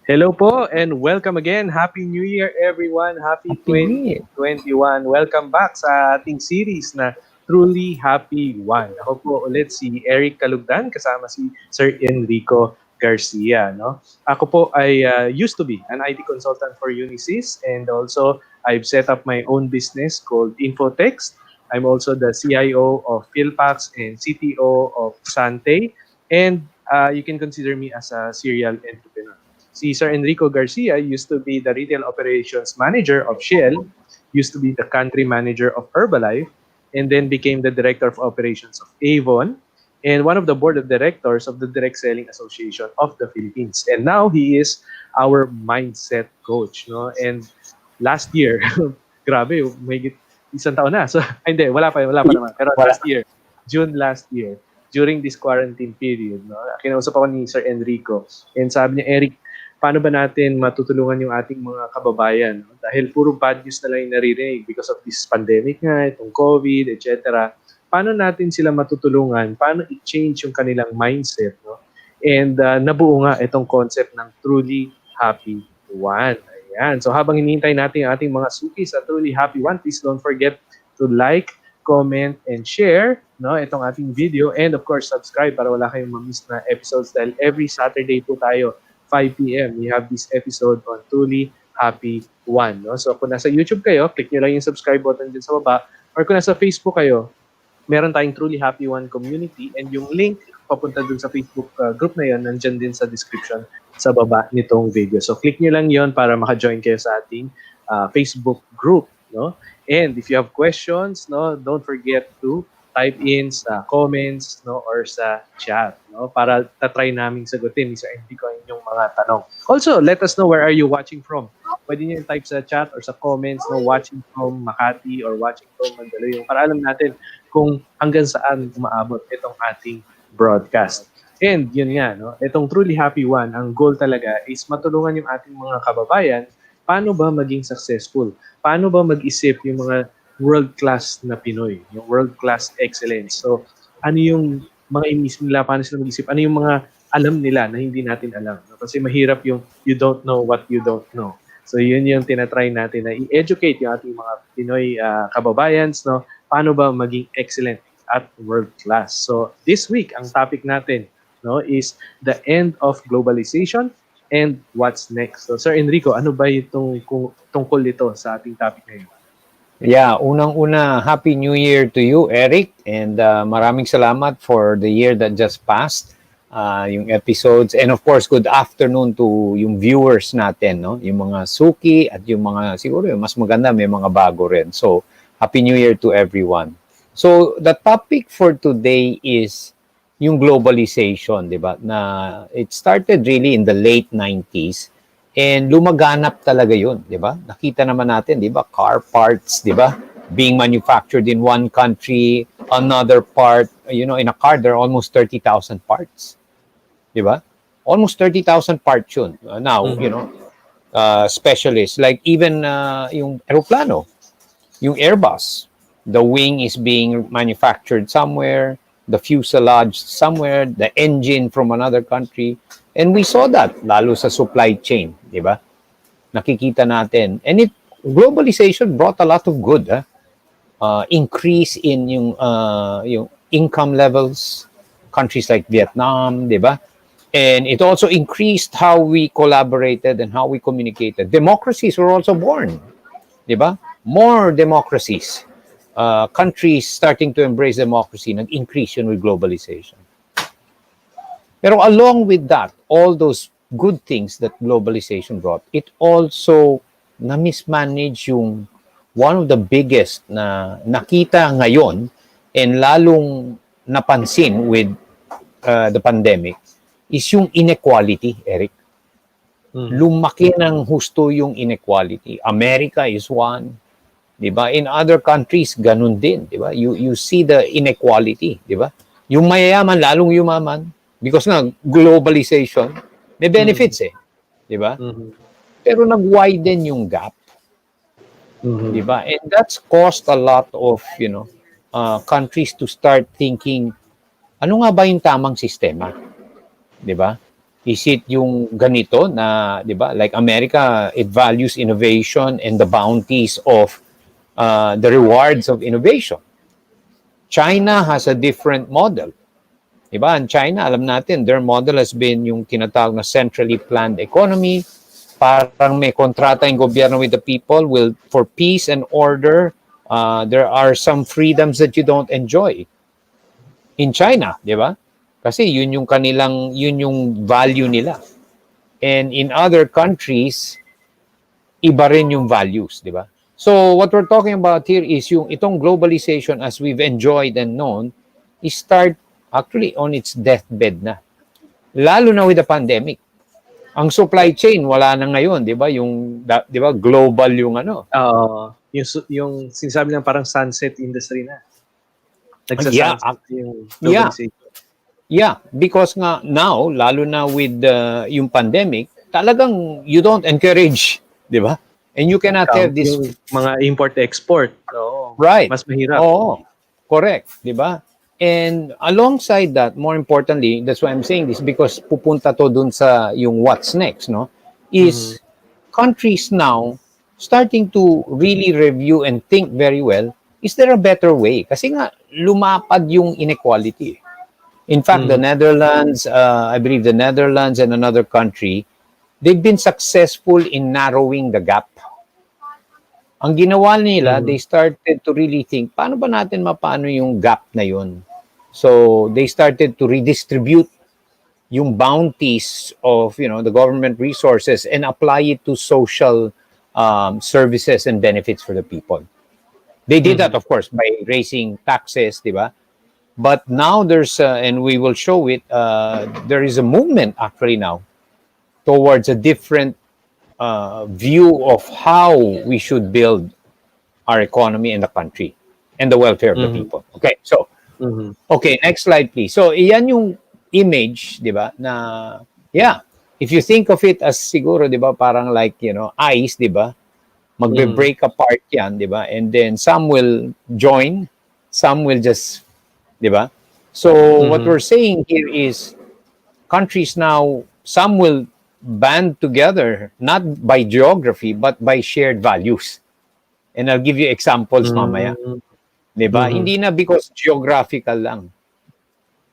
Hello po and welcome again. Happy New Year everyone. Happy Happy New Year. 2021. Welcome back sa ating series na Truly Happy One. Ako po ulit si Eric Calugdan kasama si Sir Enrico Garcia. No? Ako po ay used to be an IT consultant for Unisys and also I've set up my own business called Infotext. I'm also the CIO of Philpax and CTO of Sante and you can consider me as a serial entrepreneur. Si Sir Enrico Garcia used to be the retail operations manager of Shell, used to be the country manager of Herbalife, and then became the director of operations of Avon, and one of the board of directors of the Direct Selling Association of the Philippines. And now he is our mindset coach. No? And last year, grabe, may isang taon na. So, hindi, wala pa naman. Pero Wala. last year, June last year, during this quarantine period, no, kinausap ako ni Sir Enrico. And sabi niya, Eric, paano ba natin matutulungan yung ating mga kababayan? No? Dahil puro bad news na lang yung naririnig because of this pandemic nga, itong COVID, etc. Paano natin sila matutulungan? Paano i-change yung kanilang mindset? No? And nabuo nga itong concept ng Truly Happy One. Ayan. So habang hinihintay natin ang ating mga suki sa Truly Happy One, please don't forget to like, comment, and share no, itong ating video. And of course, subscribe para wala kayong ma-miss na episodes dahil every Saturday po tayo 5 p.m. We have this episode on Truly Happy One. No? So kung nasa YouTube kayo, click nyo lang yung subscribe button din sa baba. Or kung nasa Facebook kayo, meron tayong Truly Happy One community and yung link papunta dun sa Facebook group na yon nandyan din sa description sa baba nitong video. So click nyo lang yon para maka-join kayo sa ating Facebook group. No? And if you have questions, no, don't forget to type in sa comments no or sa chat no para tatry naming sagutin ni Sir Enrico ang inyong mga tanong. Also, let us know where are you watching from. Pwede niyo type sa chat or sa comments no watching from Makati or watching from Mandaluyong para alam natin kung hanggang saan umaabot itong ating broadcast. And yun nga, no? Itong Truly Happy One, ang goal talaga is matulungan yung ating mga kababayan paano ba maging successful? Paano ba mag-isip yung mga world-class na Pinoy, yung world-class excellence? So, ano yung mga inisip nila, paano sila mag-isip? Ano yung mga alam nila na hindi natin alam? No? Kasi mahirap yung you don't know what you don't know. So, yun yung tinatry natin na i-educate yung ating mga Pinoy kababayans, no? Paano ba maging excellent at world-class? So, this week, ang topic natin no, is the end of globalization and what's next. So, Sir Enrico, ano ba itong tungkol dito sa ating topic ngayon? Yeah, unang-una, Happy New Year to you, Eric. And maraming salamat for the year that just passed, yung episodes. And of course, good afternoon to yung viewers natin, no? Yung mga suki at yung mga, siguro yung mas maganda, may mga bago rin. So, Happy New Year to everyone. So, the topic for today is yung globalization, di ba? Na it started really in the late 90s and lumaganap talaga yun, di ba? Nakita naman natin, di ba? Car parts, di ba? Being manufactured in one country, another part, you know, in a car, there are almost 30,000 parts. Di ba? Almost 30,000 parts yun. Now, you know, specialists, like even yung aeroplano, yung Airbus, the wing is being manufactured somewhere, the fuselage somewhere, the engine from another country. And we saw that, lalo sa supply chain, di ba? Nakikita natin. And globalization brought a lot of good. Increase in yung income levels, countries like Vietnam, di ba? And it also increased how we collaborated and how we communicated. Democracies were also born, di ba? More democracies. Countries starting to embrace democracy, nag-increase yun with globalization. Pero along with that, all those good things that globalization brought, it also na-mismanage yung one of the biggest na nakita ngayon and lalong napansin with the pandemic is yung inequality, Eric. Lumaki ng husto yung inequality. America is one. Diba? In other countries, ganun din. Diba? You see the inequality. Diba? Yung mayayaman, lalong yumaman. Because nga, globalization, may benefits Diba? Pero nag-widen yung gap. Diba? And that's caused a lot of, you know, countries to start thinking, ano nga ba yung tamang sistema? Diba? Is it yung ganito na, di ba, like America, it values innovation and the bounties of the rewards of innovation. China has a different model. Diba? In China, alam natin, their model has been yung tinatawag na centrally planned economy. Parang may kontrata yung gobyerno with the people for peace and order. There are some freedoms that you don't enjoy in China, di ba? Kasi yun yung value nila. And in other countries, iba rin yung values, di ba? So what we're talking about here is yung itong globalization as we've enjoyed and known is start actually on its deathbed na. Lalo na with the pandemic. Ang supply chain wala na ngayon, 'di ba? Yung 'di ba global yung ano. Yung sinasabi ng parang sunset industry na. Yeah, Nagsa-sunset yung globalization. Yeah, because nga now lalo na with yung pandemic, talagang you don't encourage, 'di ba? And you cannot have this yung mga import-export. So, right. Mas mahirap. Oo. Correct, 'di ba? And alongside that, more importantly, that's why I'm saying this because pupunta to dun sa yung what's next, no? Is countries now starting to really review and think very well, is there a better way? Kasi nga lumapad yung inequality. In fact, the Netherlands, I believe the Netherlands and another country, they've been successful in narrowing the gap. Ang ginawa nila, they started to really think, paano ba natin mapaano yung gap na yun? So, they started to redistribute yung bounties of, the government resources and apply it to social services and benefits for the people. They did that, of course, by raising taxes, di ba? But now there's, and we will show it, there is a movement actually now towards a different view of how we should build our economy in the country and the welfare of the people. Okay, so, okay, next slide please. So, iyan yung image, di ba, na, yeah, if you think of it as siguro, di ba, parang like, ice, di ba, magbe-break apart yan, di ba, and then some will join, some will just, di ba? So, what we're saying here is, countries now, some will band together, not by geography, but by shared values. And I'll give you examples mamaya. Diba? Hindi na because geographical lang.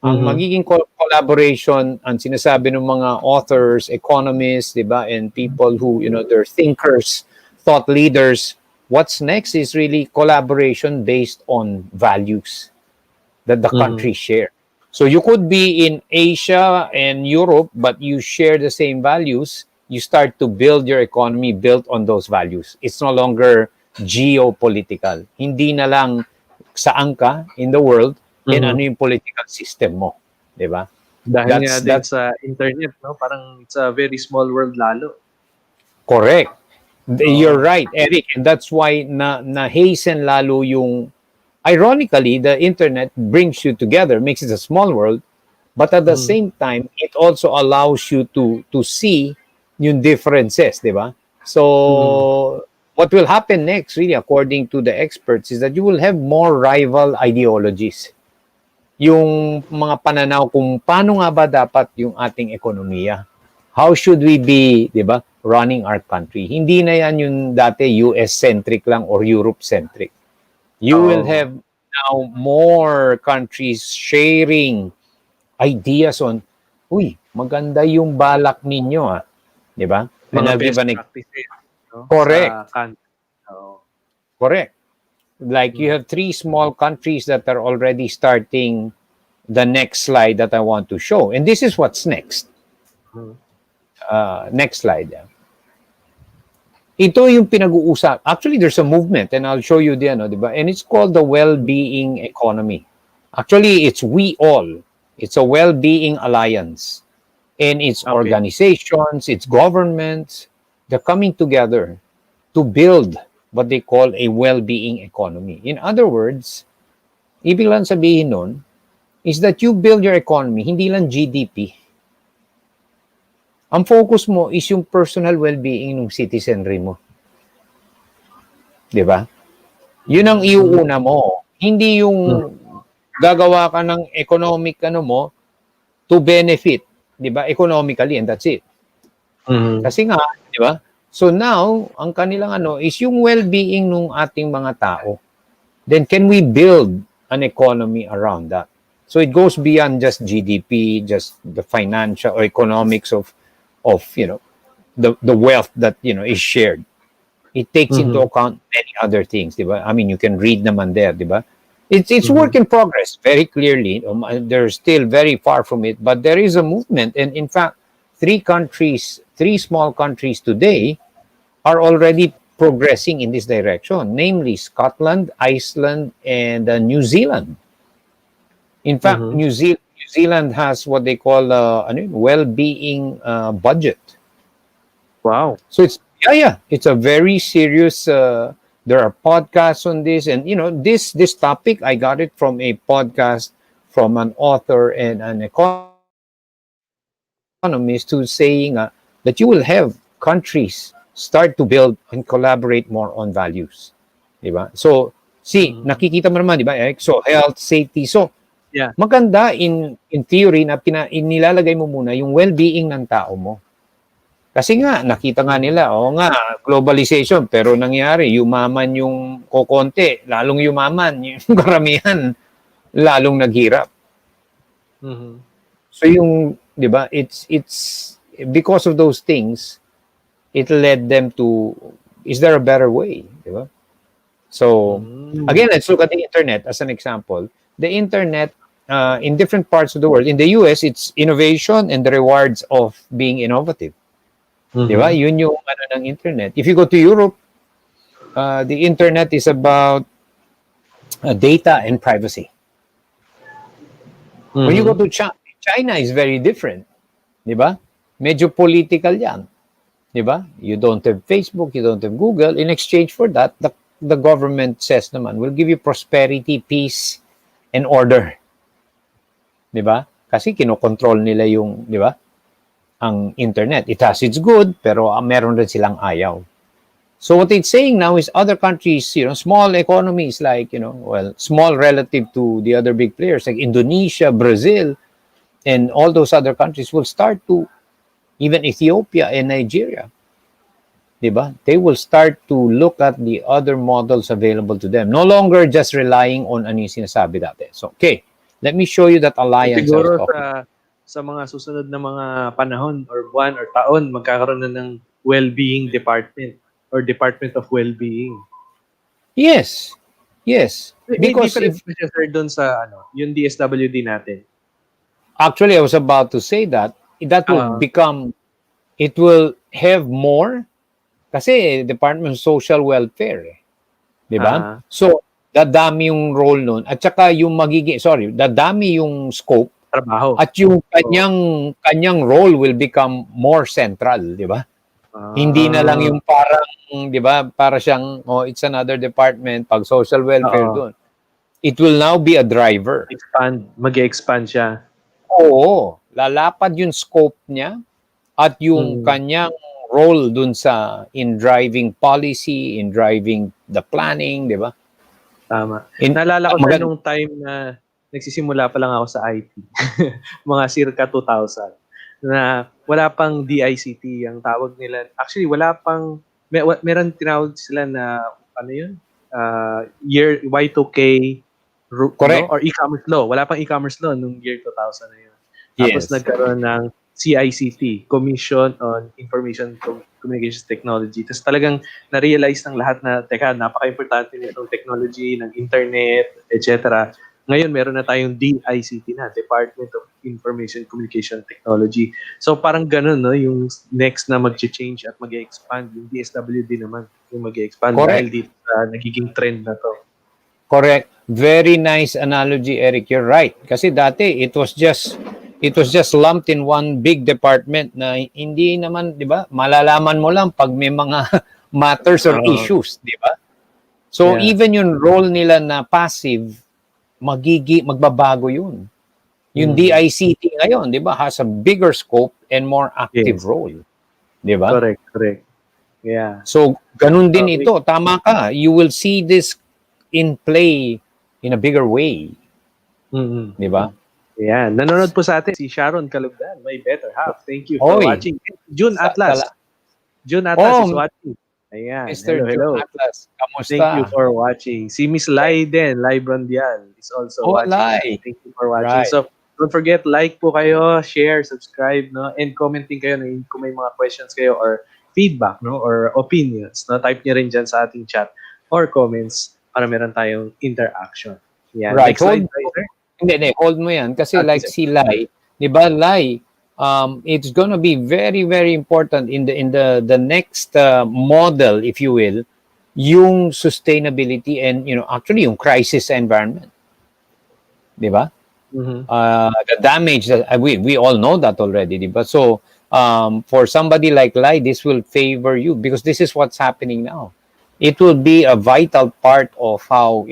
Ang magiging collaboration, ang sinasabi ng mga authors, economists, diba? And people who, they're thinkers, thought leaders, what's next is really collaboration based on values that the countries share. So you could be in Asia and Europe, but you share the same values. You start to build your economy built on those values. It's no longer geopolitical. Hindi na lang saan ka in the world and ano yung political system mo. Diba? Dahil nga din sa internet, no? Parang it's a very small world lalo. Correct. You're right, Eric. And that's why na-hasten lalo yung ironically, the internet brings you together, makes it a small world, but at the same time, it also allows you to see yung differences, di ba? So, what will happen next, really, according to the experts, is that you will have more rival ideologies. Yung mga pananaw kung paano nga ba dapat yung ating ekonomiya. How should we be, di ba, running our country? Hindi na yan yung dati US-centric lang or Europe-centric. You will have now more countries sharing ideas on, uy, maganda yung balak ninyo, di ba? Mga best practices. No? Correct. Sa country. Correct. Like you have 3 small countries that are already starting the next slide that I want to show. And this is what's next. Next slide. Ito yung pinag-uusap. Actually, there's a movement and I'll show you the diba? And it's called the well-being economy. Actually, it's we all. It's a well-being alliance. And it's organizations, it's governments, they're coming together to build what they call a well-being economy. In other words, ibig lang sabihin nun is that you build your economy, hindi lang GDP. Ang focus mo is yung personal well-being ng citizenry mo. Di ba? Yun ang iuuna mo. Hindi yung gagawa ka ng economic mo to benefit di ba, economically, and that's it. Mhm. Kasi nga, di ba? So now, ang kanilang ano is yung well-being ng ating mga tao. Then can we build an economy around that? So it goes beyond just GDP, just the financial or economics of the wealth that is shared. It takes into Mhm. account many other things, di ba? I mean, you can read naman there, di ba? It's work Mhm. in progress, very clearly. They're still very far from it, but there is a movement, and in fact, three small countries today are already progressing in this direction, namely Scotland, Iceland, and New Zealand. In fact, Mhm. New Zealand has what they call well-being budget. Wow. So it's a very serious. There are podcasts on this, and this topic I got it from a podcast from an author and an economist who's saying that you will have countries start to build and collaborate more on values, diba? So see, nakikita mo naman, Mhm. diba, Eric? So health, safety. So Yeah. maganda in theory na inilalagay mo muna yung well-being ng tao mo. Kasi nga, nakita nga Mhm. nila, oo nga, globalization, pero nangyari, yumaman yung kokonti, lalong yumaman, yung karamihan, lalong naghirap. Mhm. So yung, di ba, it's, because of those things, it led them to, is there a better way? Di ba? So, Hmm. again, let's look at the internet as an example. The internet, in different parts of the world, in the US, it's innovation and the rewards of being innovative. Di ba? Mhm. Yun yung ano ng internet. If you go to Europe, the internet is about data and privacy. When you go Mhm. to China is very different. Di ba? Medyo political yan. Di ba? You don't have Facebook, you don't have Google. In exchange for that, the government says naman, will give you prosperity, peace, and order. Di ba? Kasi kinokontrol nila yung, di ba? Ang internet. It has its good, pero meron rin silang ayaw. So what it's saying now is other countries, small economies like, small relative to the other big players like Indonesia, Brazil, and all those other countries will start to, even Ethiopia and Nigeria, diba? They will start to look at the other models available to them. No longer just relying on ano yung sinasabi dati. So, okay, let me show you that So, alliance I was siguro talking. sa mga susunod na mga panahon or buwan or taon, magkakaroon na ng well-being department or Department of Well-being. Yes, yes. May Because difference if, ba siya, sir, doon sa yung DSWD natin? actually, I was about to say that will Ah, become, it will have more. Kasi Department of Social Welfare, eh. 'Di ba? ah, So, dadami yung role nun at saka yung magiging, sorry, dadami yung scope trabaho. at yung Oo. kanyang role will become more central, 'di ba? Hindi na lang Ah, yung parang, 'di ba, para siyang it's another department pag social welfare oo. doon. It will now be a driver. Mag-e-expand siya. Oo, lalapad yung scope niya at yung Mm, kanyang role dun sa in driving policy, in driving the planning, di ba? tama. In Naalala ko, sir, maganda. nung time na nagsisimula pa lang ako sa IT, mga circa 2000, na wala pang DICT ang tawag nila. Actually, wala pang, meron tinawag sila na, ano yun? Year Y2K, no? Correct. Or e-commerce law. Wala pang e-commerce law nung year 2000 na yun. Tapos Yes. nagkaroon ng CICT, Commission on Information Communications Technology. Tapos talagang na-realize ng lahat na, teka, napaka-importante nitong technology, ng internet, etc. Ngayon, meron na tayong DICT na, Department of Information Communication Technology. So parang ganun, no? Yung next na mag-change at mag-expand, yung DSWD naman, yung mag-expand dahil Correct. dito sa nagiging trend na to. Correct. Very nice analogy, Eric. You're right. Kasi dati it was just lumped in one big department na hindi naman, 'di ba? Malalaman mo lang pag may mga matters or Oo. issues, 'di ba? So Yeah. even yung role nila na passive, magbabago yun. Yung Mm. DICT ngayon, 'di ba, has a bigger scope and more active Yes. role, 'di ba? Correct, correct. Yeah. So ganun din Okay. ito, tama ka. You will see this in play in a bigger way, Mm. 'di ba? Ayan. Nanonood po sa atin si Sharon Calugdan, my better half. Thank you for Oy, watching. June Atlas. June Atlas is oh, watching. Ayan. Mr. Hello, June hello. Atlas, Thank you kamusta? for watching. Si Miss Lai din, Lai Brondial is also Oh, watching us. alay. Thank you for watching. Right. So, don't forget, like po kayo, share, subscribe, no? And commenting kayo no, kung may mga questions kayo or feedback, no? Or opinions, no? Type nyo rin dyan sa ating chat or comments para meron tayong interaction. Yan. Right. Next slide, sir. Hindi, hold mo yan. Kasi Okay, like sir. si Lai, di ba, Lai, it's gonna be very, very important in the next model, if you will, yung sustainability and, actually yung crisis environment. Di ba? Mhm. The damage that we all know that already, di ba? So for somebody like Lai, this will favor you because this is what's happening now. It will be a vital part of how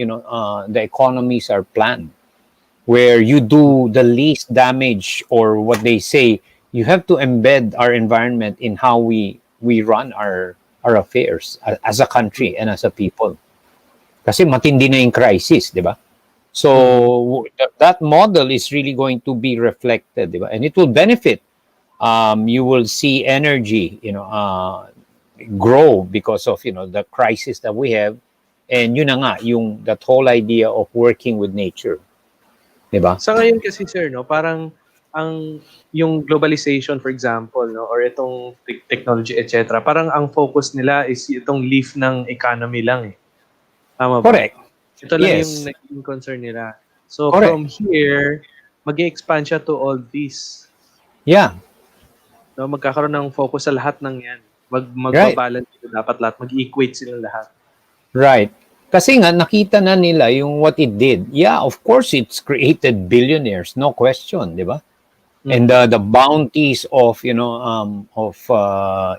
the economies are planned, where you do the least damage, or what they say, you have to embed our environment in how we run our affairs as a country and as a people. Kasi matindi na yung crisis, di ba? Mhm. So that model is really going to be reflected, di ba? And it will benefit. You will see energy, grow because of the crisis that we have, and yun na nga yung that whole idea of working with nature, di ba? Sa ngayon kasi sir, no, parang yung globalization for example, no, or itong technology etc. Parang ang focus nila is itong leaf ng economy lang eh. Tama ba? Correct. Ito lang yung Yes. naging concern nila. So Correct. from here, mag-expand siya to all this. Yeah. No, magkakaroon ng focus sa lahat ng 'yan. Right. Magbabalance sila dapat lahat, mag-equate sila lahat. Right. Kasi nga nakita na nila yung what it did. Yeah, of course it's created billionaires, no question, di ba? And Mhm. the bounties of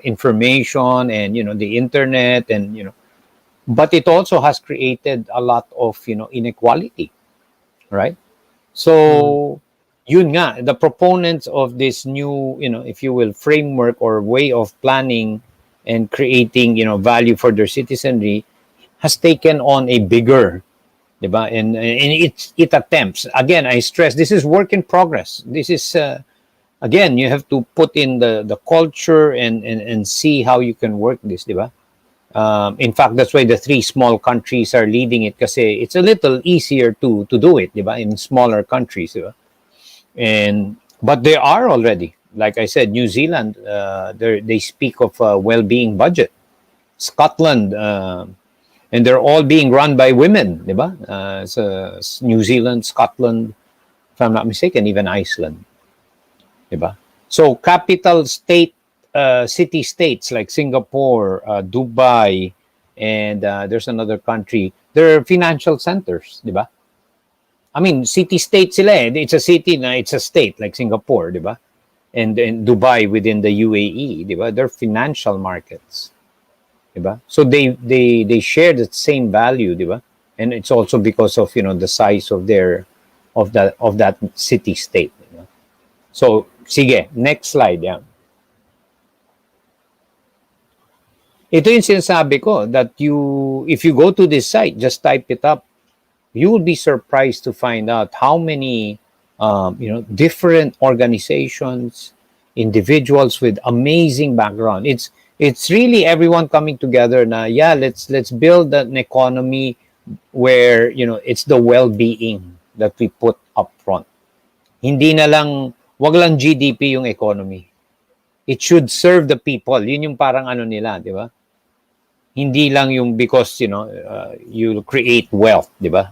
information and the internet, and but it also has created a lot of inequality, right? Mhm. So yun nga, the proponents of this new, if you will, framework or way of planning and creating value for their citizenry has taken on a bigger, diba? And it attempts, again, I stress, this is work in progress. This is again, you have to put in the culture and see how you can work this, diba? In fact, that's why the three small countries are leading it, kasi it's a little easier to do it, diba? In smaller countries, diba? And but there are already, like I said, New Zealand, they speak of a well-being budget. Scotland, and they're all being run by women, di ba? So New Zealand, Scotland, if I'm not mistaken, even Iceland, di ba? So capital state, city states like Singapore, Dubai, and there's another country. They're financial centers, di ba? I mean, city state sila eh. It's a city na it's a state like Singapore, di ba? And Dubai within the UAE, di ba? They're financial markets. Diba? So they share the same value, diba? And it's also because of the size of their of that city state. Diba? So sige, next slide yan. Ito yung sinasabi ko that if you go to this site, just type it up, you will be surprised to find out how many different organizations, individuals with amazing background. It's really everyone coming together na, yeah, let's build an economy where it's the well-being that we put up front. Hindi na lang, wag lang GDP yung economy. It should serve the people. Yun yung parang ano nila, di ba? Hindi lang yung because you create wealth, di ba?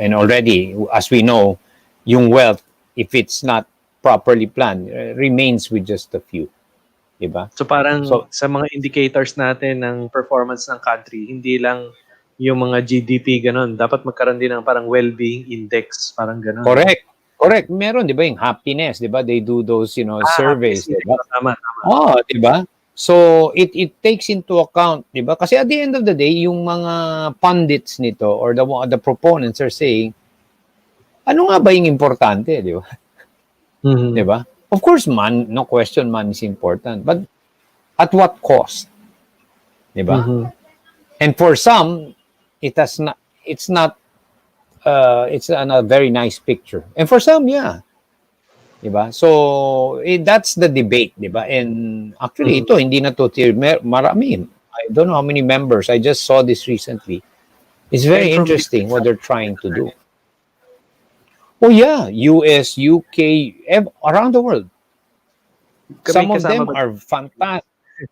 And already, as we know, yung wealth, if it's not properly planned, remains with just a few, diba? So parang So sa mga indicators natin ng performance ng country, hindi lang yung mga GDP ganun. Dapat magkaroon din ng parang well-being index, parang ganun, no? correct, correct. Meron, diba, yung happiness, diba? They do those, Happiness surveys, index. diba? Tama, tama. Oh, diba? So it takes into account, diba? Kasi at the end of the day, yung mga pundits nito or the proponents are saying, ano nga ba yung importante, diba? Mhm. Diba? Of course, no question, man is important, but at what cost, diba? Mhm. And for some, it's not it's a very nice picture. And for some, yeah, 'di ba? So, that's the debate, 'di ba? And actually Mhm. ito hindi na to marami. I don't know how many members. I just saw this recently. It's very And from interesting different what they're countries trying ito to na do. rin. Oh yeah, US, UK, around the world. May Some of kasama them ba are dito fantastic.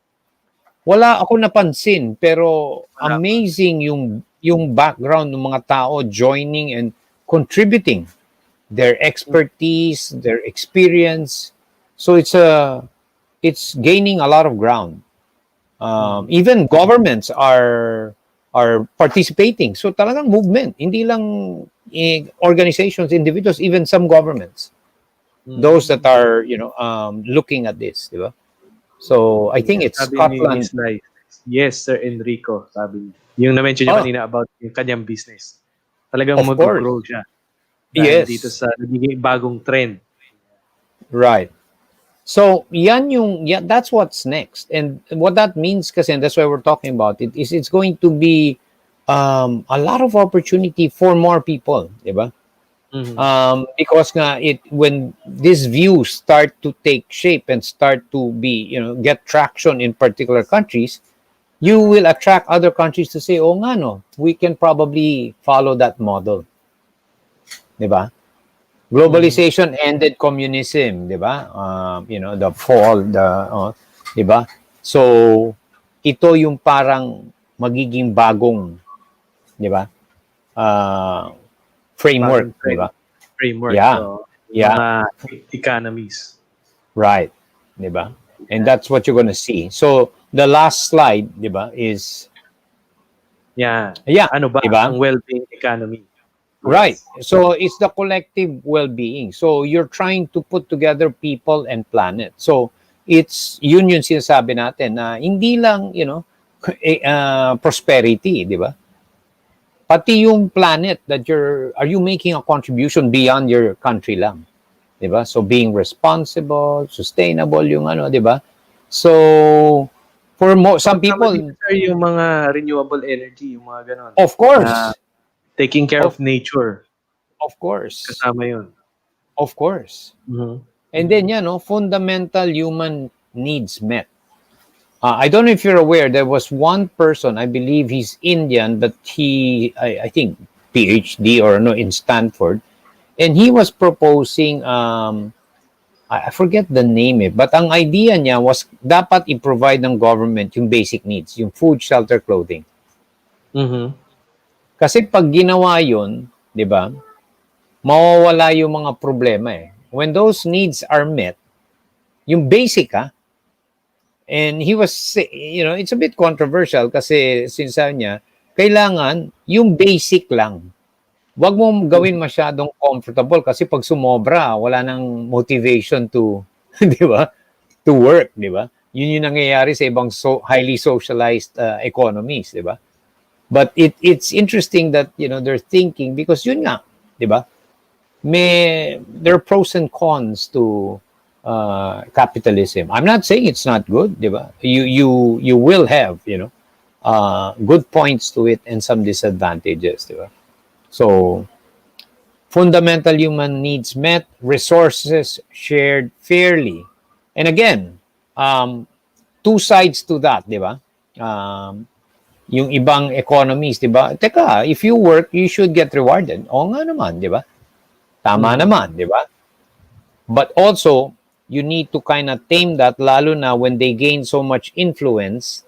Wala ako napansin, pero wala pa. amazing yung background ng mga tao joining and contributing their Hmm, expertise, their experience. So it's gaining a lot of ground. mhm, Even governments are participating. So talagang movement, hindi lang organizations, individuals, even some governments. Those that hmm. are looking at this, di ba? So I think Yes, it's sabi ni Scotland. Miss Lai, "Yes, Sir Enrico," sabi niya. Yung na-mention niyo Oh, kanina about yung kanyang business. Talagang of course. mag-grow siya dahil dito Yes, sa nagiging bagong trend. right. So, that's what's next. And what that means, kasi, and that's why we're talking about it, is it's going to be a lot of opportunity for more people, di ba? Mhm, Because nga, when these views start to take shape and start to be, get traction in particular countries, you will attract other countries to say, oh nga no, we can probably follow that model, di ba? mhm, Globalization ended communism, 'di ba? The fall, 'di ba? So ito yung parang magiging bagong, 'di ba? Uh, bagong framework, 'di trend, ba? framework, Yeah. oo, yung Yeah, mga economies. right, 'di ba? And that's what you're gonna see. So the last slide, 'di ba, is Yan, yeah, ano ba 'di ba? ang well-being economy? Right. Yes. So it's the collective well-being. So you're trying to put together people and planet. So it's yun yung sinasabi natin na hindi lang, prosperity, di ba? Pati yung planet that are you making a contribution beyond your country lang, di ba? So being responsible, sustainable yung ano, di ba? So for some Kasama dito people, sir yung mga renewable energy, yung mga gano'n, of na course, taking care of of nature, of course, kasama yun. of course. Mhm, And then, fundamental human needs met. I don't know if you're aware, there was one person, I believe he's Indian, but I think, PhD or no, in Stanford, and he was proposing, I forget the name but ang idea niya was dapat i-provide ng government yung basic needs, yung food, shelter, clothing. mhm, Kasi pag ginawa yun, di ba, mawawala yung mga problema eh. When those needs are met, yung basic and he was, it's a bit controversial kasi sinasabi niya, kailangan yung basic lang. Huwag mo gawin masyadong comfortable kasi pag sumobra, wala nang motivation to, di ba? To work, di ba? Yun yung nangyayari sa ibang highly socialized economies, di ba? But it's interesting that, they're thinking because yun nga, di ba? There are pros and cons to capitalism. I'm not saying it's not good, di ba? You will have, good points to it and some disadvantages, di ba? So fundamental human needs met, resources shared fairly. And again, two sides to that, di ba? Yung ibang economies, di ba? Teka, if you work, you should get rewarded. Oo nga naman, di ba? Tama mhm, naman, di ba? But also, you need to kind of tame that, lalo na when they gain so much influence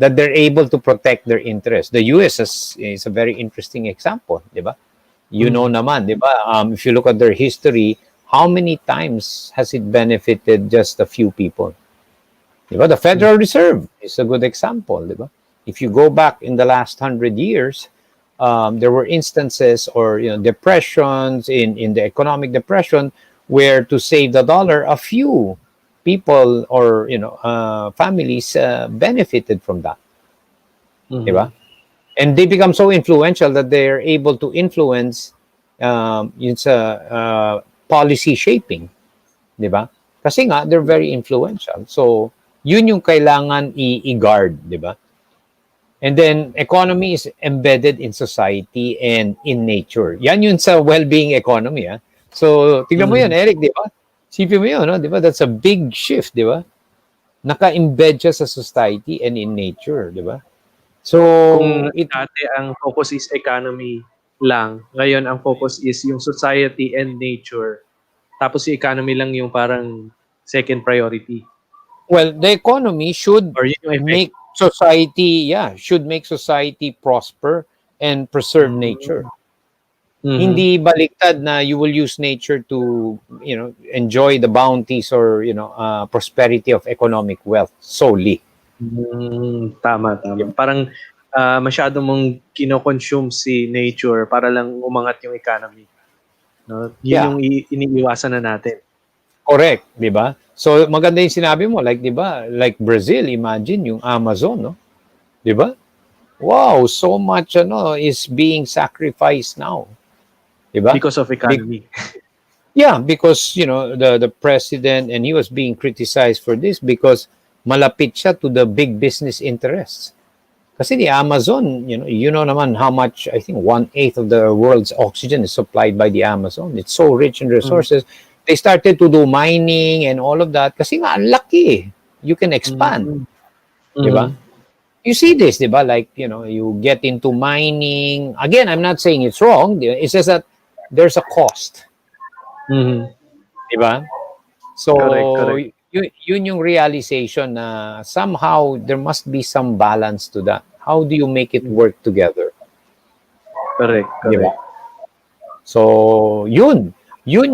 that they're able to protect their interests. The US is a very interesting example, di ba? You know mhm, naman, di ba? If you look at their history, how many times has it benefited just a few people? Di ba? The mhm, Federal Reserve is a good example, di ba? If you go back in the last 100 years, there were instances or depressions in the economic depression where to save the dollar, a few people or families benefited from that, di ba? mhm. And they become so influential that they're able to influence yun sa policy shaping, di ba? Kasi nga they're very influential. So yun yung kailangan i-guard, di ba? And then economy is embedded in society and in nature. Yan yun sa well-being economy. Ah. So, tignan mo yan, Mhm. Eric, di ba? Sipin mo yun, no? Di ba? That's a big shift, di ba? Naka-embed siya sa society and in nature, di ba? Kung So, it, dati ang focus is economy lang, ngayon ang focus is yung society and nature. Tapos yung economy lang yung parang second priority. well, the economy should Or yun yung effect. make society, yeah, should make society prosper and preserve nature. Mm. Mhm. Hindi baliktad na you will use nature to, enjoy the bounties or, prosperity of economic wealth solely. Tama, tama. Parang masyado mong kino-consume si nature para lang umangat yung economy. No? Yun Yeah, yung iniiwasan na natin. correct, 'di ba? So maganda yung sinabi mo, like 'di ba? Like Brazil, imagine yung Amazon, no? 'Di ba? Wow, so much is being sacrificed now, 'di ba? Because of Be- economy. yeah, because the president, and he was being criticized for this because malapit siya to the big business interests. Kasi the Amazon, you know naman how much, I think 1/8 of the world's oxygen is supplied by the Amazon. It's so rich in Mm. resources. They started to do mining and all of that kasi nga ang laki. You can expand, Mm. 'di ba? Mhm. You see this, 'di ba? Like, you get into mining. Again, I'm not saying it's wrong. 'Di ba? It's just that there's a cost, Mhm. 'di ba? So, Correct, correct. yun yung realization na somehow there must be some balance to that. How do you make it Mm. work together? Correct, 'Di ba? correct. So, yun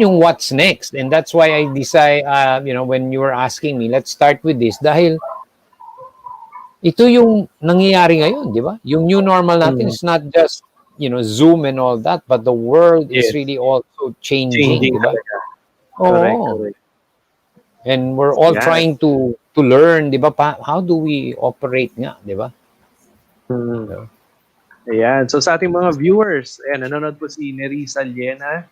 yung what's next. And that's why I decide, when you were asking me, let's start with this. Dahil ito yung nangyayari ngayon, di ba? Yung new normal natin Mm. is not just, Zoom and all that, but the world is Yes. really also changing, Changing di ba? talaga. Correct, Oo. correct. And we're all Yan. trying to learn, di ba? How do we operate nga, di ba? Mm. Ayan. So sa ating mga viewers, ayan, nanonood po si Nerissa Liena.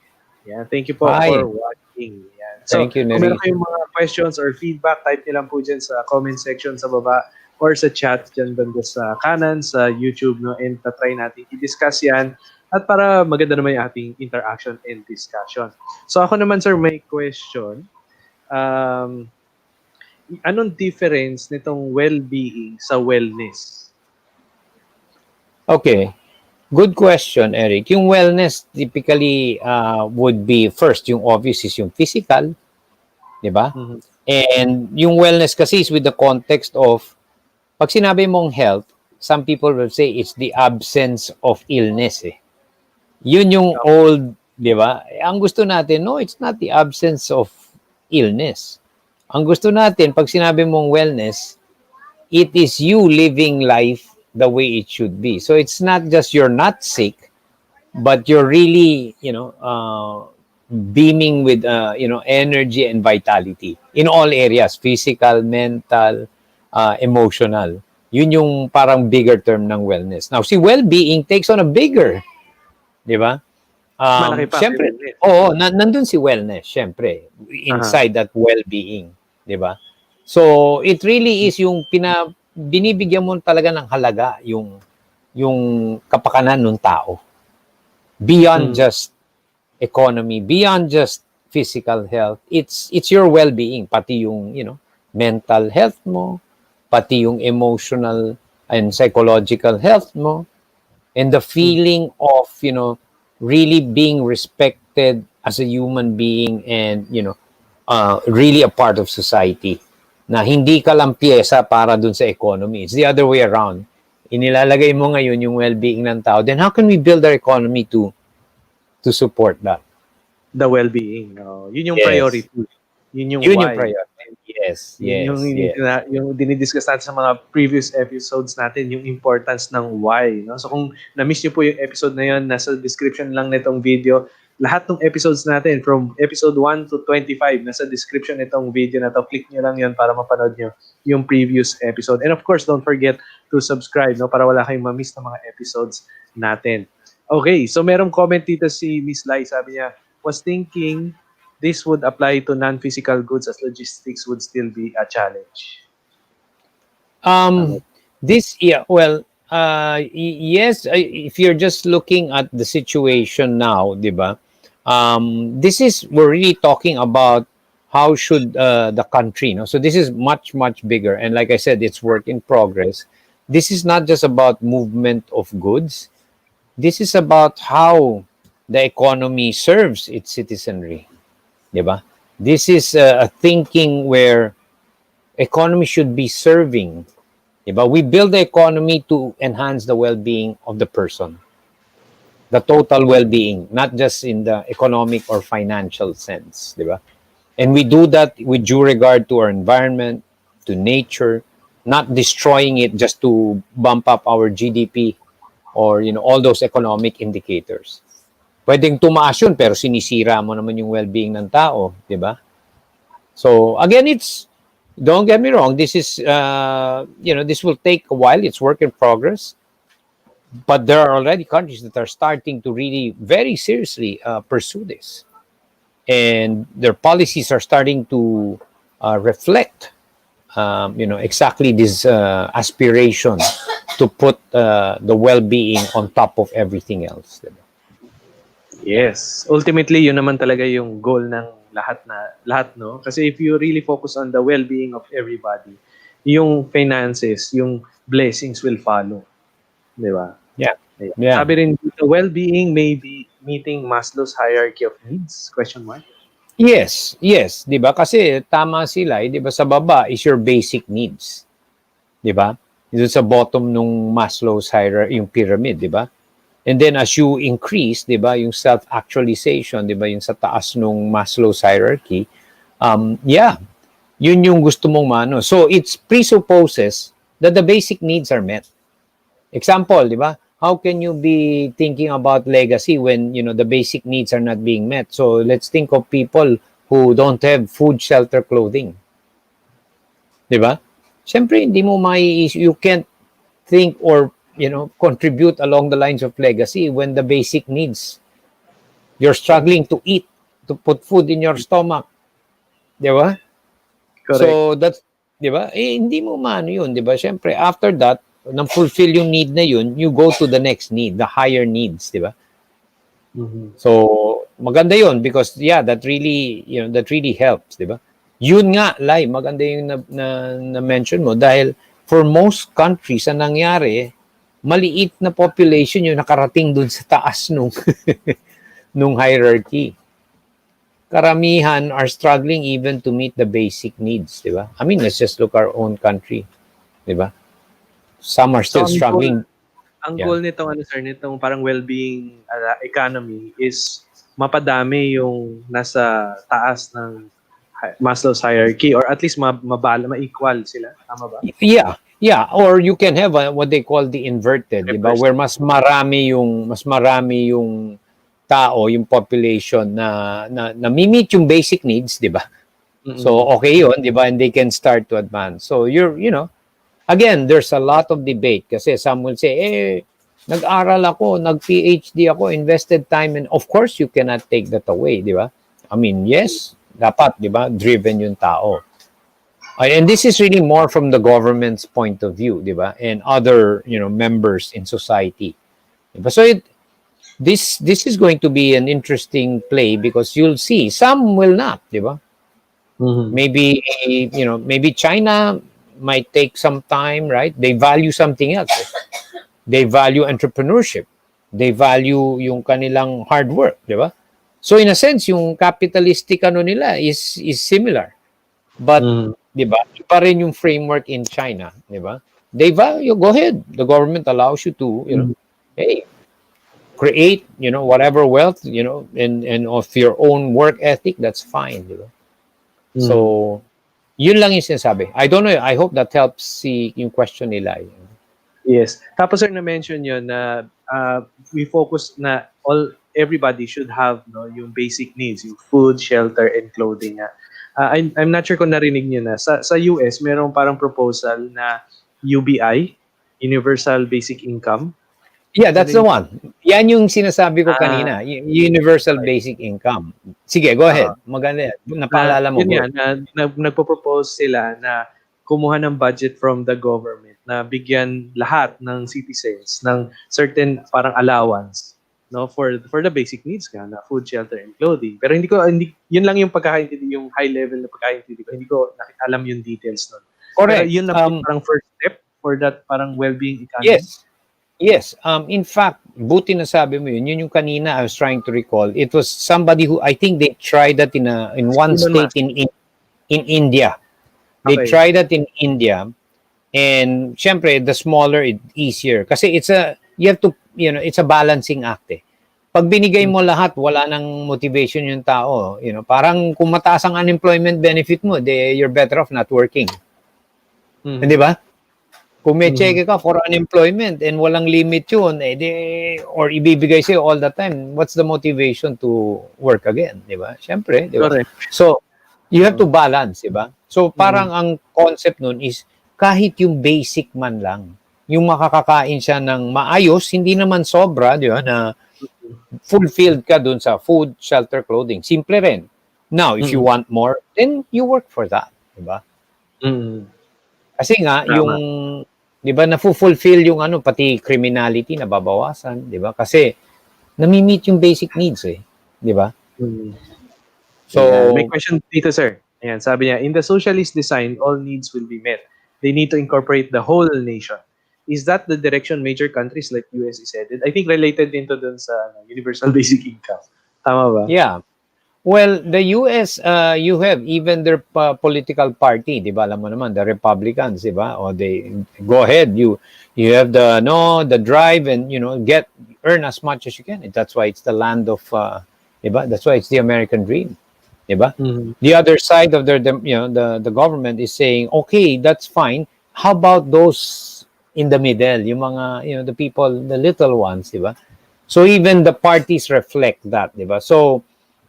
Ayan, thank you po for Hi. watching. Ayan. So, Thank you, kung meron Neris. kayong mga questions or feedback, type nyo lang po dyan sa comment section sa baba or sa chat dyan banda sa kanan sa YouTube, no? And try natin i-discuss yan at para maganda naman yung ating interaction and discussion. So ako naman, sir, may question. Um, Anong difference nitong well-being sa wellness? Okay. Good question, Eric. Yung wellness typically would be first, yung obvious is yung physical, di ba? Mhm. And yung wellness kasi is with the context of, pag sinabi mong health, some people will say it's the absence of illness. Eh. Yun yung old, di ba? Ang gusto natin, no, it's not the absence of illness. Ang gusto natin, pag sinabi mong wellness, it is you living life the way it should be. So it's not just you're not sick, but you're really, beaming with, energy and vitality in all areas, physical, mental, emotional. Yun yung parang bigger term ng wellness. Now, si well-being takes on a bigger, di ba? Malaki pa kay Siyempre, wellness. oo, nandun si wellness, siyempre, Aha. inside that well-being, di ba? So, it really is yung binibigyan mo talaga ng halaga yung kapakanan ng tao. Beyond Mm. just economy, beyond just physical health, it's your well-being, pati yung, mental health mo, pati yung emotional and psychological health mo, and the Mm. feeling of, really being respected as a human being and, really a part of society. Na hindi ka lang pyesa para dun sa economy. It's the other way around. Inilalagay mo ngayon yung well-being ng tao. Then how can we build our economy to support that? The well-being. Yun yung Yes. priority. Yun yung Yun yung why. priority. Yes, Yun yung, yes, yes. yung dinidiscuss natin sa mga previous episodes natin, yung importance ng why. No? So kung na-miss nyo po yung episode na yun, nasa description lang nitong video. Lahat ng episodes natin, from episode 1 to 25, nasa description nitong video na to. Click nyo lang yun para mapanood nyo yung previous episode. And of course, don't forget to subscribe, no, para wala kayong ma-miss na mga episodes natin. Okay, so merong comment dito si Miss Lai, sabi niya, was thinking this would apply to non-physical goods as logistics would still be a challenge. Um, Ano? this, yeah, well, Yes, if you're just looking at the situation now, di ba? This is we're really talking about how should the country, no? So this is much much bigger, and like I said, it's work in progress. This is not just about movement of goods. This is about how the economy serves its citizenry, di ba? This is a thinking where economy should be serving. Diba? We build the economy to enhance the well-being of the person, the total well-being, not just in the economic or financial sense. Diba? And we do that with due regard to our environment, to nature, not destroying it just to bump up our GDP or all those economic indicators. Pwedeng tumaas yun pero sinisira mo naman yung well-being ng tao, di ba? So again, don't get me wrong. This is this will take a while. It's work in progress, but there are already countries that are starting to really very seriously pursue this, and their policies are starting to reflect, exactly this aspiration to put the well-being on top of everything else. Diba? Yes. Ultimately, yun naman talaga yung goal ng lahat, no? Kasi if you really focus on the well-being of everybody, yung finances, yung blessings will follow. Di ba? Yeah, Ayan. yeah. Sabi rin dito, well-being may be meeting Maslow's hierarchy of needs? Question mark. Yes, yes, 'di ba? Kasi tama sila, 'di ba? Sa baba is your basic needs, 'di ba? Doon sa bottom nung Maslow's hierarchy, yung pyramid, 'di ba? And then as you increase, 'di ba, yung self-actualization, 'di ba, yung sa taas nung Maslow's hierarchy, yeah, yun yung gusto mong mano. So it presupposes that the basic needs are met. Example, di ba? How can you be thinking about legacy when the basic needs are not being met? So let's think of people who don't have food, shelter, clothing. Di ba? Siyempre, hindi mo you can't think or contribute along the lines of legacy when the basic needs, you're struggling to eat, to put food in your stomach. Di ba? Correct. So that's, di ba? Hindi mo maano yun, di ba? Siyempre, after that, nang fulfill yung need na yun, you go to the next need, the higher needs, di ba? Mm-hmm. So, maganda yun because, yeah, that really helps, di ba? Yun nga, Lai, maganda yung na-mention mo dahil for most countries, ang nangyari, maliit na population yung nakarating dun sa taas nung, nung hierarchy. Karamihan are struggling even to meet the basic needs, di ba? I mean, let's just look our own country, di ba? Some are still struggling. Ang goal nitong nitong parang well-being economy is mapadami yung nasa taas ng Maslow's hierarchy or at least ma-equal sila, tama ba? Yeah, or you can have what they call the inverted, di ba? Where mas marami yung tao, yung population na meet yung basic needs, di ba? Mm-hmm. So okay yun, di ba? And they can start to advance. So again, there's a lot of debate kasi some will say, nag-aral ako, nag-PhD ako, invested time, and of course, you cannot take that away, di ba? I mean, yes, dapat, di ba? Driven yung tao. And this is really more from the government's point of view, di ba? And other, members in society. Diba? So this is going to be an interesting play because you'll see some will not, di ba? Mm-hmm. Maybe China might take some time, right? They value something else. They value entrepreneurship. They value yung kanilang hard work, di ba? So in a sense, yung capitalistic nila is similar. But, di ba, iba rin yung framework in China, di ba? They value, go ahead. The government allows you to, hey, create, whatever wealth, and of your own work ethic, that's fine, di ba? So, yun lang yung sinasabi. I don't know. I hope that helps yung question nila. Yes. Tapos sir, na-mention yun na we focus na everybody should have yung basic needs, yung food, shelter, and clothing. I'm not sure kung narinig niyo na. Sa US, merong parang proposal na UBI, Universal Basic Income. Yeah, that's the one. Yan yung sinasabi ko kanina, Universal Basic Income. Sige, go ahead. Maganda yan. Napaalala mo. Yun yan, nagpo-propose sila na kumuha ng budget from the government na bigyan lahat ng citizens ng certain parang allowance, no, for the basic needs nga na food, shelter and clothing. Pero hindi yun lang yung pagkakaintindi, yung high level na pagkakaintindi ko. Hindi ko alam yung details nun. Pero Correct. yun na po yung parang first step for that parang well-being economy. Yes. Yes. In fact, buti na sabi mo yun. Yun yung kanina I was trying to recall. It was somebody who I think they tried that in one Elon state Musk. in India. They Okay. tried that in India, and syempre the smaller it easier kasi you have to, it's a balancing act eh. Pag binigay mo lahat, wala nang motivation yung tao, parang kung mataas ang unemployment benefit mo, you're better off not working. Hindi ba? Kung may cheque ka for unemployment and walang limit yun, or ibibigay sa'yo all the time, what's the motivation to work again? Di ba? Siyempre, di ba? Correct. So, you have to balance, di ba? So, parang ang concept nun is, kahit yung basic man lang, yung makakakain siya ng maayos, hindi naman sobra, di ba, na fulfilled ka dun sa food, shelter, clothing. Simple rin. Now, if you want more, then you work for that, di ba? Kasi nga, Tama. yung, di ba, na-fulfill yung pati criminality, nababawasan, di ba? Kasi, nami-meet yung basic needs eh, di ba? So, may question dito, sir. Ayan, sabi niya, in the socialist design, all needs will be met. They need to incorporate the whole nation. Is that the direction major countries like US is headed? I think related din to dun sa universal basic income. Tama ba? yeah. Well, the US, you have even their political party, di ba? Alam mo naman, the Republicans, di ba? Or they go ahead, you have the drive and earn as much as you can. That's why it's the land of, di ba? That's why it's the American dream, di ba? The other side of the government is saying, okay, that's fine. How about those in the middle, yung mga the people, the little ones, di ba? So even the parties reflect that, di ba? So